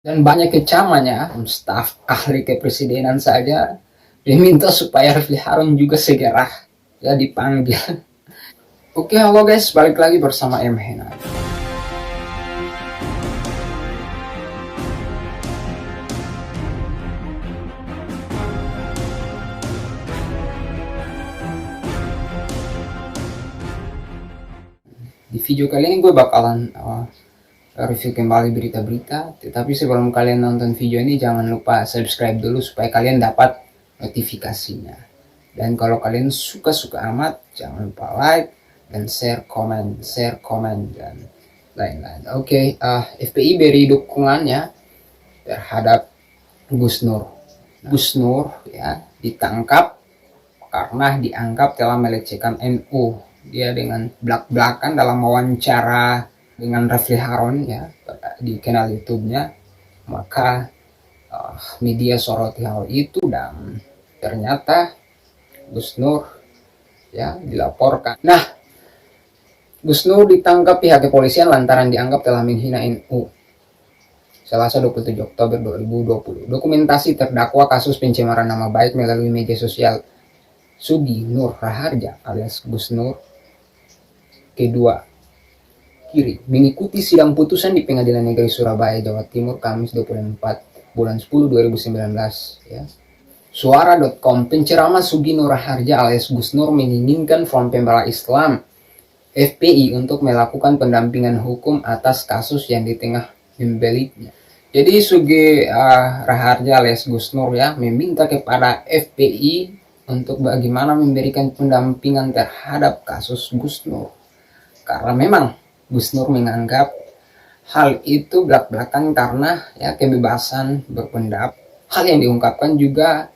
Dan banyak kecamannya, staf ahli kepresidenan saja diminta supaya Refli Harun juga segera ya dipanggil. Oke, halo guys, balik lagi bersama M. Hena. Di video kali ini gue bakalan review kembali berita-berita. Tetapi sebelum kalian nonton video ini, jangan lupa subscribe dulu supaya kalian dapat notifikasinya. Dan kalau kalian suka-suka amat, jangan lupa like dan share komen dan lain-lain. Oke, FPI beri dukungannya terhadap Gus Nur. Gus Nur ya ditangkap karena dianggap telah melecehkan NU. Dia dengan belak-belakan dalam wawancara dengan Refli Harun ya di kanal YouTube-nya, maka media soroti hal itu dan ternyata Gus Nur ya dilaporkan. Nah, Gus Nur ditangkap pihak kepolisian lantaran dianggap telah menghina NU. Selasa 27 Oktober 2020. Dokumentasi terdakwa kasus pencemaran nama baik melalui media sosial Sugi Nur Raharja alias Gus Nur kedua kiri mengikuti sidang putusan di Pengadilan Negeri Surabaya, Jawa Timur, Kamis 24 bulan 10 2019 ya. Suara.com, penceramah Sugi Nur Raharja alias Gus Nur menginginkan Front Pembela Islam FPI untuk melakukan pendampingan hukum atas kasus yang di tengah membelitnya. Jadi Sugi Raharja alias Gus Nur ya meminta kepada FPI untuk bagaimana memberikan pendampingan terhadap kasus Gus Nur. Karena memang Gus Nur menganggap hal itu belak-belakan karena ya kebebasan berpendapat. Hal yang diungkapkan juga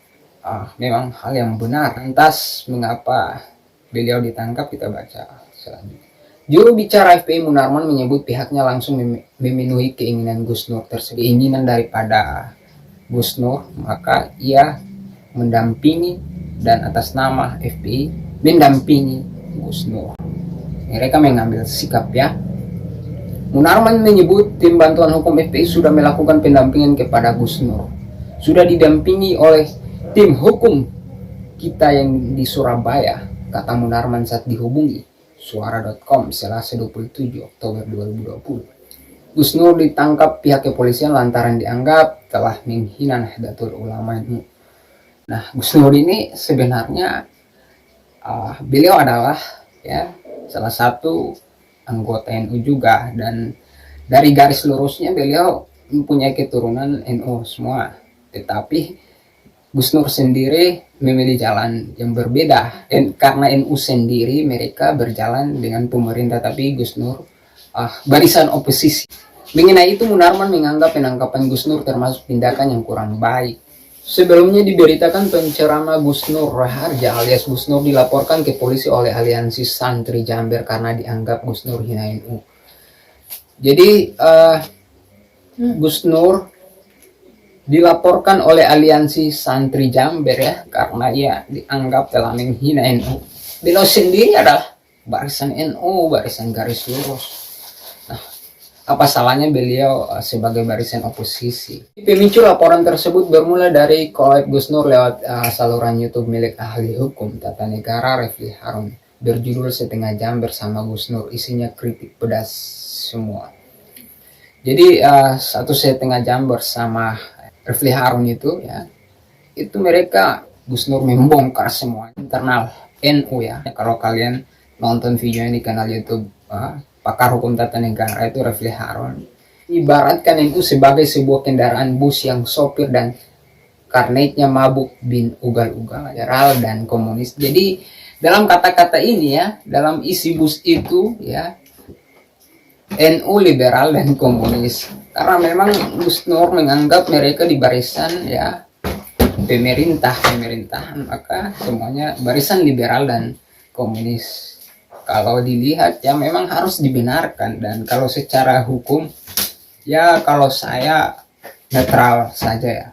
memang hal yang benar. Lantas mengapa beliau ditangkap, kita baca selanjutnya. Juru bicara FPI Munarman menyebut pihaknya langsung memenuhi keinginan Gus Nur tersebut. Keinginan daripada Gus Nur, maka ia mendampingi dan atas nama FPI mendampingi Gus Nur. Mereka mengambil sikap ya. Munarman menyebut tim bantuan hukum FPI sudah melakukan pendampingan kepada Gus Nur. Sudah didampingi oleh tim hukum kita yang di Surabaya, kata Munarman saat dihubungi Suara.com Selasa 27 Oktober 2020. Gus Nur ditangkap pihak kepolisian lantaran dianggap telah menghina Nahdlatul Ulama. Nah, Gus Nur ini sebenarnya beliau adalah ya salah satu anggota NU juga, dan dari garis lurusnya beliau mempunyai keturunan NU semua. Tetapi Gus Nur sendiri memilih jalan yang berbeda, karena NU sendiri mereka berjalan dengan pemerintah, tapi Gus Nur barisan oposisi. Mengenai itu Munarman menganggap penangkapan Gus Nur termasuk tindakan yang kurang baik. Sebelumnya diberitakan penceramah Gus Nur Raharja alias Gus Nur dilaporkan ke polisi oleh Aliansi Santri Jamber karena dianggap Gus Nur hina NU. Jadi Gus Nur dilaporkan oleh Aliansi Santri Jamber ya karena ia dianggap telah menghina NU. Beliau sendiri adalah barisan NU, barisan garis lurus. Nah, apa salahnya beliau sebagai barisan oposisi? Pemicu laporan tersebut bermula dari collab Gus Nur lewat saluran YouTube milik ahli hukum tata negara Refli Harun berjudul Setengah Jam bersama Gus Nur, isinya kritik pedas semua. Jadi 1,5 jam bersama Refli Harun itu ya, itu mereka Gus Nur membongkar semua internal NU ya. Kalau kalian nonton videonya di kanal YouTube pakar hukum tata negara itu Refli Harun ibaratkan NU sebagai sebuah kendaraan bus yang sopir dan karnetnya mabuk bin ugal-ugal, liberal dan komunis. Jadi dalam kata-kata ini ya, dalam isi bus itu ya NU liberal dan komunis, karena memang Gus Nur menganggap mereka di barisan ya pemerintahan, maka semuanya barisan liberal dan komunis. Kalau dilihat ya memang harus dibenarkan, dan kalau secara hukum ya kalau saya netral saja ya,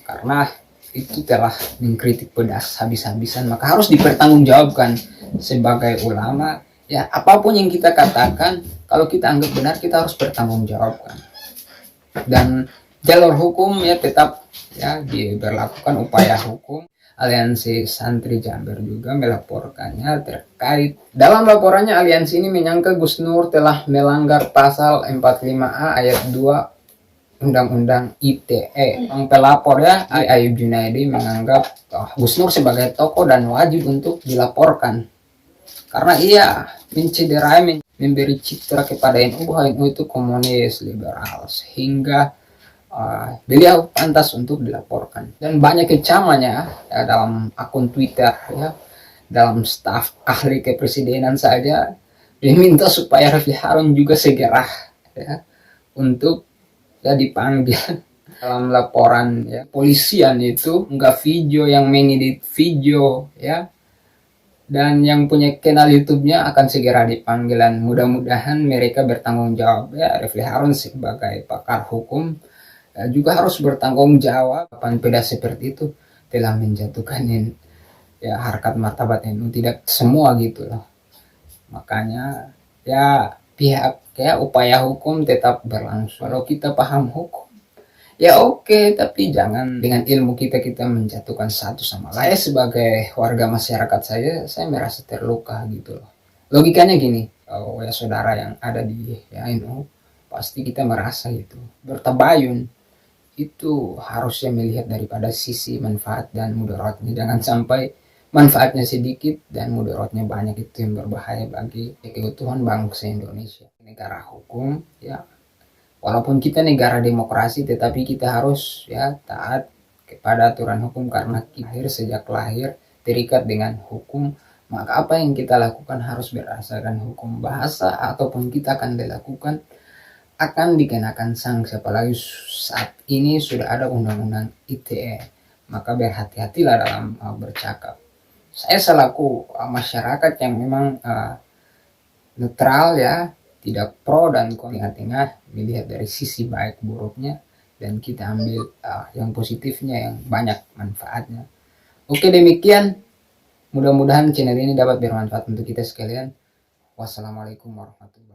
karena itu telah mengkritik pedas habis-habisan, maka harus dipertanggungjawabkan sebagai ulama ya. Apapun yang kita katakan, kalau kita anggap benar kita harus bertanggungjawabkan. Dan jalur hukum ya tetap ya diberlakukan upaya hukum. Aliansi Santri Jember juga melaporkannya terkait dalam laporannya aliansi ini menyangka Gus Nur telah melanggar pasal 45A ayat 2 Undang-Undang ITE. Yang pelapor ya Ayub Junaidi menganggap Gus Nur sebagai tokoh dan wajib untuk dilaporkan karena ia mencederai, memberi citra kepada NU bahwa NU itu komunis liberal sehingga beliau pantas untuk dilaporkan. Dan banyak kecamannya ya, dalam akun Twitter ya, dalam staf ahli kepresidenan saja diminta supaya Refli Harun juga segera ya, untuk ya dipanggil. Dalam laporan ya, polisian itu enggak video yang mengedit video ya, dan yang punya kanal YouTube-nya akan segera dipanggil, dan mudah-mudahan mereka bertanggung jawab ya. Refli Harun sebagai pakar hukum juga harus bertanggung jawab. Kapan pedas seperti itu telah menjatuhkan ya harkat martabat NU, tidak semua gitu loh. Makanya ya pihak ya upaya hukum tetap berlangsung. Kalau kita paham hukum ya oke, tapi jangan dengan ilmu kita menjatuhkan satu sama lain. Sebagai warga masyarakat saya merasa terluka gitu loh. Logikanya gini, oh ya saudara yang ada di ya, NU, pasti kita merasa gitu bertabayun itu harusnya melihat daripada sisi manfaat dan mudaratnya. Jangan sampai manfaatnya sedikit dan mudaratnya banyak, itu yang berbahaya bagi keutuhan bangsa Indonesia. Negara hukum ya, walaupun kita negara demokrasi tetapi kita harus ya taat kepada aturan hukum karena kita sejak lahir terikat dengan hukum. Maka apa yang kita lakukan harus berdasarkan hukum. Bahasa ataupun kita akan dilakukan akan dikenakan sanksi, apalagi saat ini sudah ada undang-undang ITE. Maka berhati-hatilah dalam bercakap. Saya selaku masyarakat yang memang netral ya, tidak pro dan kontra, tengah melihat dari sisi baik buruknya, dan kita ambil yang positifnya yang banyak manfaatnya. Oke, demikian, mudah-mudahan channel ini dapat bermanfaat untuk kita sekalian. Wassalamualaikum warahmatullahi wabarakatuh.